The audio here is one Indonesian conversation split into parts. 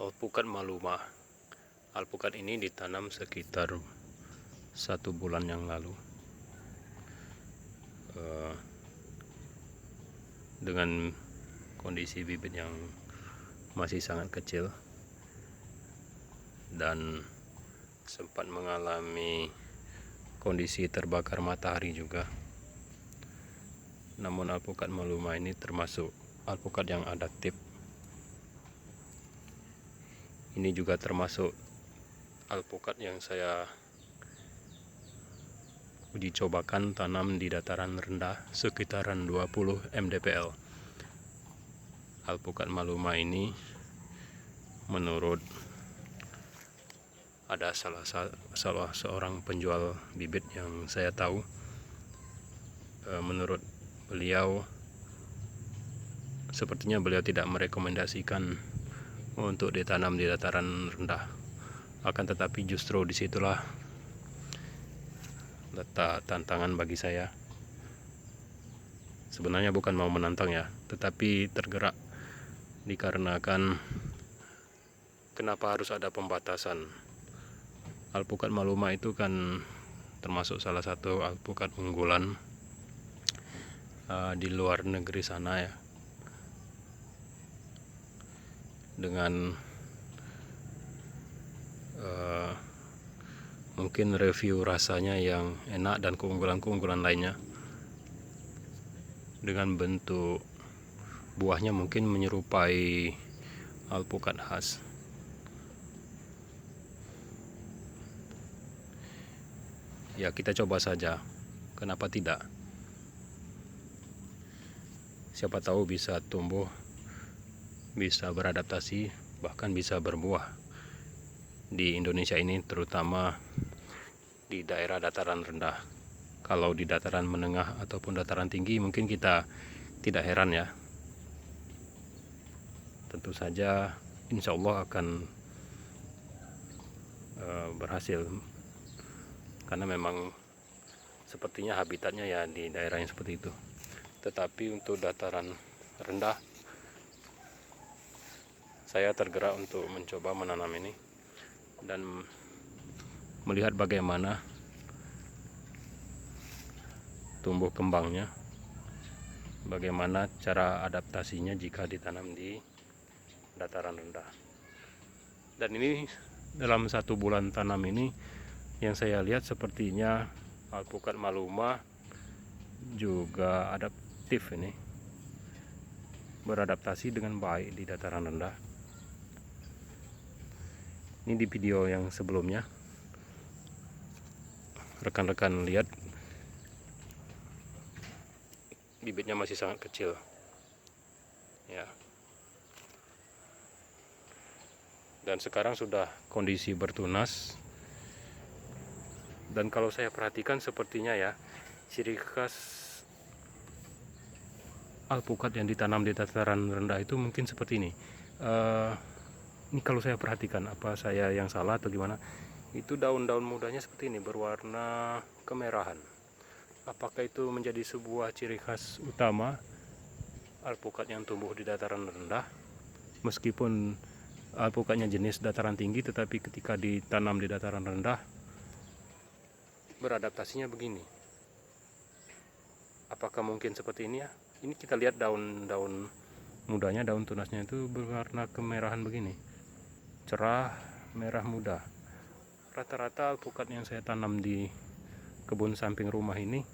alpukat maluma. Alpukat ini ditanam sekitar 1 bulan yang lalu dengan kondisi bibit yang masih sangat kecil dan sempat mengalami kondisi terbakar matahari juga. Namun alpukat maluma ini termasuk alpukat yang adaptif. Ini juga termasuk alpukat yang saya uji cobakan tanam di dataran rendah sekitaran 20 mdpl. Alpukat maluma ini menurut ada salah seorang penjual bibit yang saya tahu, menurut beliau sepertinya beliau tidak merekomendasikan untuk ditanam di dataran rendah. Akan tetapi justru disitulah letak tantangan bagi saya. Sebenarnya bukan mau menantang ya, tetapi tergerak dikarenakan kenapa harus ada pembatasan. Alpukat maluma itu kan termasuk salah satu alpukat unggulan di luar negeri sana ya, dengan mungkin review rasanya yang enak dan keunggulan-keunggulan lainnya, dengan bentuk buahnya mungkin menyerupai alpukat khas. Ya, kita coba saja, kenapa tidak? Siapa tahu bisa tumbuh, bisa beradaptasi, bahkan bisa berbuah di Indonesia ini, terutama di daerah dataran rendah. Kalau di dataran menengah ataupun dataran tinggi mungkin kita tidak heran ya. Tentu saja insya Allah akan berhasil, karena memang sepertinya habitatnya ya di daerah yang seperti itu. Tetapi untuk dataran rendah saya tergerak untuk mencoba menanam ini dan melihat bagaimana tumbuh kembangnya, bagaimana cara adaptasinya jika ditanam di dataran rendah. Dan ini dalam 1 bulan tanam ini yang saya lihat sepertinya alpukat maluma juga adaptif, ini beradaptasi dengan baik di dataran rendah. Ini di video yang sebelumnya rekan-rekan lihat bibitnya masih sangat kecil ya, dan sekarang sudah kondisi bertunas. Dan kalau saya perhatikan sepertinya ya, ciri khas alpukat yang ditanam di dataran rendah itu mungkin seperti ini. Ini kalau saya perhatikan, apa saya yang salah atau gimana, itu daun-daun mudanya seperti ini, berwarna kemerahan. Apakah itu menjadi sebuah ciri khas utama alpukat yang tumbuh di dataran rendah? Meskipun alpukatnya jenis dataran tinggi, tetapi ketika ditanam di dataran rendah beradaptasinya begini. Apakah mungkin seperti ini ya? Ini kita lihat daun-daun mudanya, daun tunasnya itu berwarna kemerahan begini, cerah merah muda. Rata-rata alpukat yang saya tanam di kebun samping rumah ini,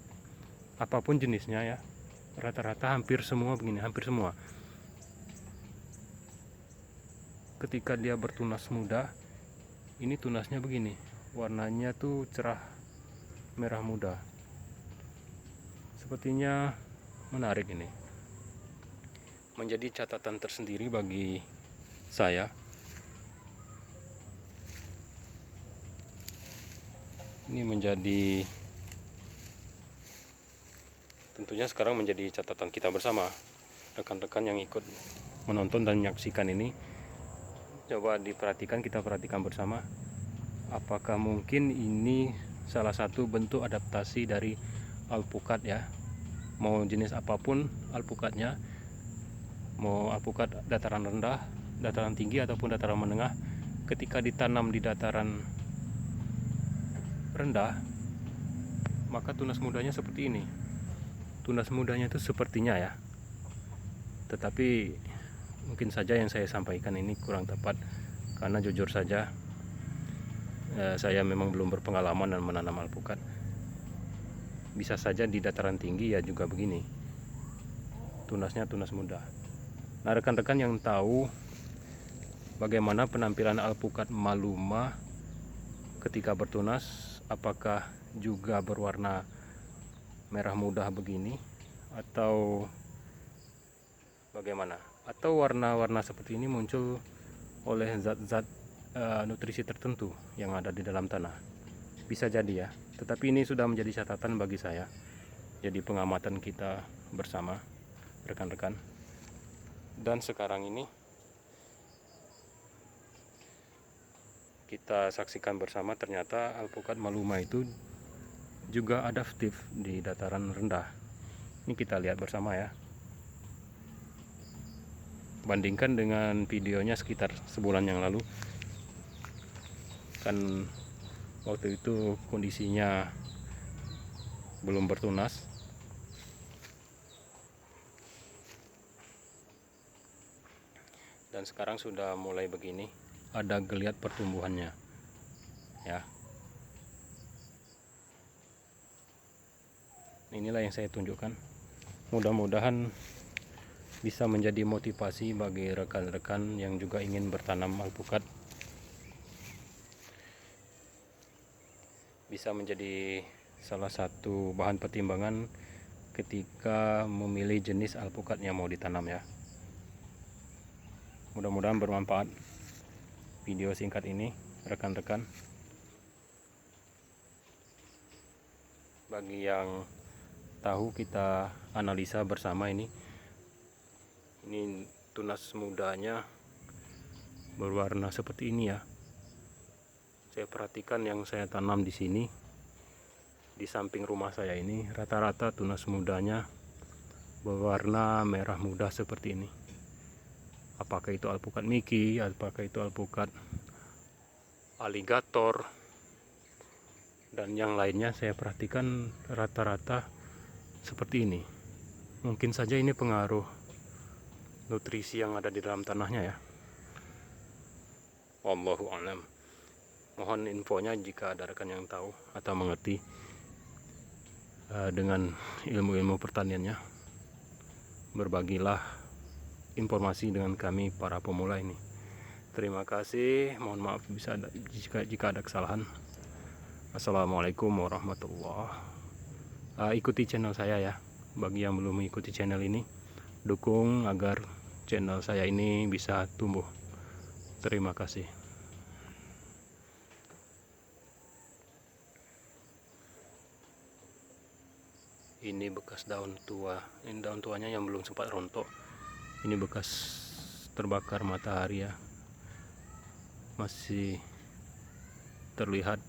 apapun jenisnya ya, rata-rata hampir semua begini, hampir semua. Ketika dia bertunas muda, ini tunasnya begini, warnanya tuh cerah merah muda. Sepertinya menarik, ini menjadi catatan tersendiri bagi saya. Ini menjadi, tentunya sekarang menjadi catatan kita bersama, rekan-rekan yang ikut menonton dan menyaksikan ini. Coba diperhatikan, kita perhatikan bersama, apakah mungkin ini salah satu bentuk adaptasi dari alpukat ya, mau jenis apapun alpukatnya, mau alpukat dataran rendah dataran tinggi ataupun dataran menengah, ketika ditanam di dataran rendah, maka tunas mudanya seperti ini. Tunas mudanya itu sepertinya ya, tetapi mungkin saja yang saya sampaikan ini kurang tepat, karena jujur saja saya memang belum berpengalaman dan menanam alpukat. Bisa saja di dataran tinggi ya juga begini, tunasnya tunas muda. Nah, rekan-rekan yang tahu bagaimana penampilan alpukat maluma ketika bertunas, apakah juga berwarna merah muda begini atau bagaimana, atau warna-warna seperti ini muncul oleh zat-zat nutrisi tertentu yang ada di dalam tanah? Bisa jadi ya, tetapi ini sudah menjadi catatan bagi saya, jadi pengamatan kita bersama rekan-rekan. Dan sekarang ini kita saksikan bersama, ternyata alpukat maluma itu juga adaptif di dataran rendah. Ini kita lihat bersama ya. Bandingkan dengan videonya sekitar sebulan yang lalu, kan waktu itu kondisinya belum bertunas. Dan sekarang sudah mulai begini, ada geliat pertumbuhannya ya. Inilah yang saya tunjukkan, mudah-mudahan bisa menjadi motivasi bagi rekan-rekan yang juga ingin bertanam alpukat, bisa menjadi salah satu bahan pertimbangan ketika memilih jenis alpukat yang mau ditanam ya. Mudah-mudahan bermanfaat video singkat ini rekan-rekan. Bagi yang tahu, kita analisa bersama ini tunas mudanya berwarna seperti ini ya. Saya perhatikan yang saya tanam di sini, di samping rumah saya ini, rata-rata tunas mudanya berwarna merah muda seperti ini. Apakah itu alpukat Mickey, apakah itu alpukat aligator, dan yang lainnya saya perhatikan rata-rata seperti ini. Mungkin saja ini pengaruh nutrisi yang ada di dalam tanahnya ya. Wallahu a'lam. Mohon infonya jika ada rekan yang tahu atau mengerti dengan ilmu-ilmu pertaniannya. Berbagilah informasi dengan kami para pemula ini. Terima kasih. Mohon maaf jika ada kesalahan. Assalamualaikum warahmatullahi wabarakatuh. Ikuti channel saya ya. Bagi yang belum mengikuti channel ini, dukung agar channel saya ini bisa tumbuh. Terima kasih. Ini bekas daun tua. Ini daun tuanya yang belum sempat rontok. Ini bekas terbakar matahari ya. Masih terlihat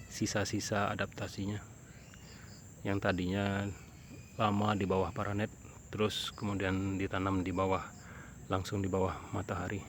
sisa-sisa adaptasinya, yang tadinya lama di bawah paranet, terus kemudian ditanam di bawah, langsung di bawah matahari.